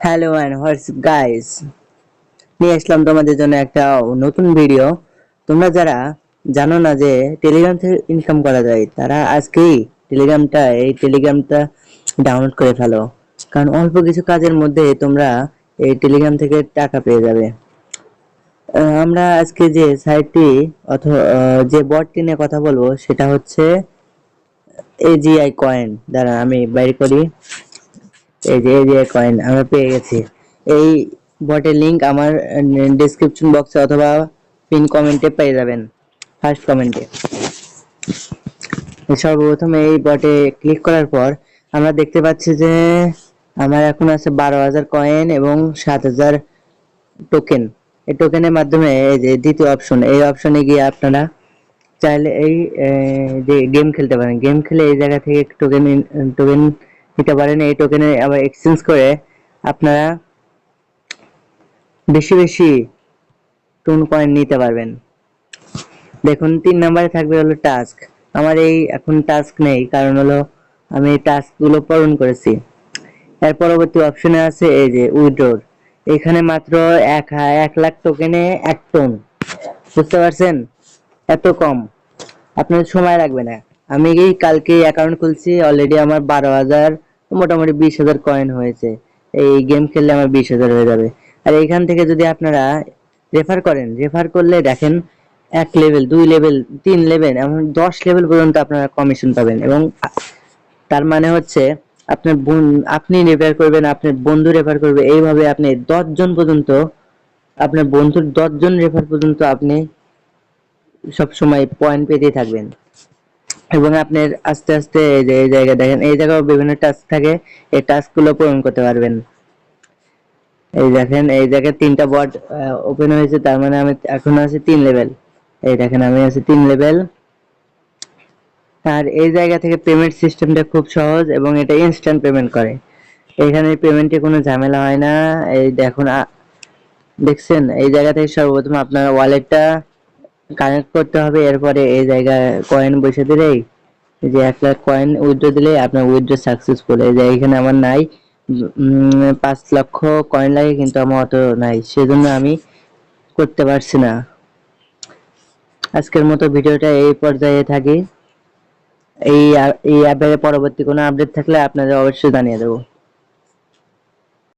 Hello and what's guys, নিয়ে আসলাম তোমাদের জন্য একটা নতুন ভিডিও। তোমরা যারা জানো না যে টেলিগ্রাম থেকে ইনকাম করা যায়, তারা আজকেই টেলিগ্রামটা ডাউনলোড করে ফেলো। কারণ অল্প কিছু কাজের মধ্যে তোমরা এই টেলিগ্রাম থেকে টাকা পেয়ে যাবে। আমরা আজকে যে সাইটটি অথবা যে বটটি নিয়ে কথা বলবো সেটা হচ্ছে এজিআই কয়েন। দ্বারা আমি বাইর করি। এই যে এজিআই কয়েন আমরা পেয়ে গেছি। এই বটের লিংক আমার ডেসক্রিপশন বক্সে অথবা পিন কমেন্টে পেয়ে যাবেন, ফার্স্ট কমেন্টে। সর্বপ্রথমে এই বটে ক্লিক করার পর আমরা দেখতে পাচ্ছি যে আমার এখন আছে 12,000 কয়েন এবং 7,000 টোকেন। এই টোকেনের মাধ্যমে এই যে দ্বিতীয় অপশন, এই অপশনে গিয়ে আপনারা চাইলে এই যে গেম খেলতে পারেন। গেম খেলে এই জায়গা থেকে টোকেন টোকেন নিতে পারেন। এই টোকেনে আবার এক্সচেঞ্জ করে আপনারা বেশি বেশি টোন কয়েন নিতে পারবেন। দেখুন 3 নম্বরে থাকবে হলো টাস্ক। আমার এই এখন টাস্ক নেই, কারণ হলো আমি টাস্ক গুলো পূরণ করেছি। এর পরবর্তী অপশনে আছে এই যে উইথড্র। এখানে মাত্র 1 লাখ টোকেনে 1 টন। বুঝতে পারছেন? এত কম, আপনার সময় লাগবে না। আমি এই কালকে অ্যাকাউন্ট খুলছি, অলরেডি আমার 12,000 মোটামুটি 20,000 কয়েন হয়েছে। এই গেম খেললে আমার 20,000 হয়ে যাবে। আর এইখান থেকে যদি আপনারা রেফার করেন, রেফার করলে দেখেন 1 লেভেল 2 লেভেল 3 লেভেল এমন 10 লেভেল পর্যন্ত আপনারা কমিশন পাবেন। এবং তার মানে হচ্ছে আপনার আপনি রেফার করবেন, আপনার বন্ধু রেফার করবে, এইভাবে আপনি 10 জন পর্যন্ত, আপনার বন্ধুর 10 জন রেফার পর্যন্ত আপনি সব সময় পয়েন্ট পেতেই থাকবেন। এবং আপনার আস্তে আস্তে এই যে এই জায়গায় দেখেন, এই জায়গায় বিভিন্ন টাস্ক থাকে, এই টাস্ক গুলো পূরণ করতে পারবেন। এই দেখেন এই জায়গায় 3টা বট ওপেন হয়েছে, তার মানে আমি এখন আছি 3 লেভেল। এই দেখেন আমি আছি 3 লেভেল। আর এই জায়গা থেকে পেমেন্ট সিস্টেমটা খুব সহজ এবং এটা ইনস্ট্যান্ট পেমেন্ট করে। এখানে পেমেন্টে কোনো ঝামেলা হয় না। এই দেখুন দেখছেন, এই জায়গা থেকে সর্বপ্রথম আপনার ওয়ালেটটা কানেক্ট করতে হবে। এরপরে এই জায়গায় কয়েন বসে দিলেই, যে 1 লাখ কয়েন উইথড্র দিলে আপনার উইথড্র সাকসেসফুল। এই যে এখানে আমার নাই 5 লক্ষ কয়েন লাগে, কিন্তু আমার অত নাই, সেজন্য আমি করতে পারছি না। আজকের মতো ভিডিওটা এই পর্যায়ে থাকি। এই অ্যাপের পরবর্তী কোনো আপডেট থাকলে আপনাদের অবশ্যই জানিয়ে দেবো।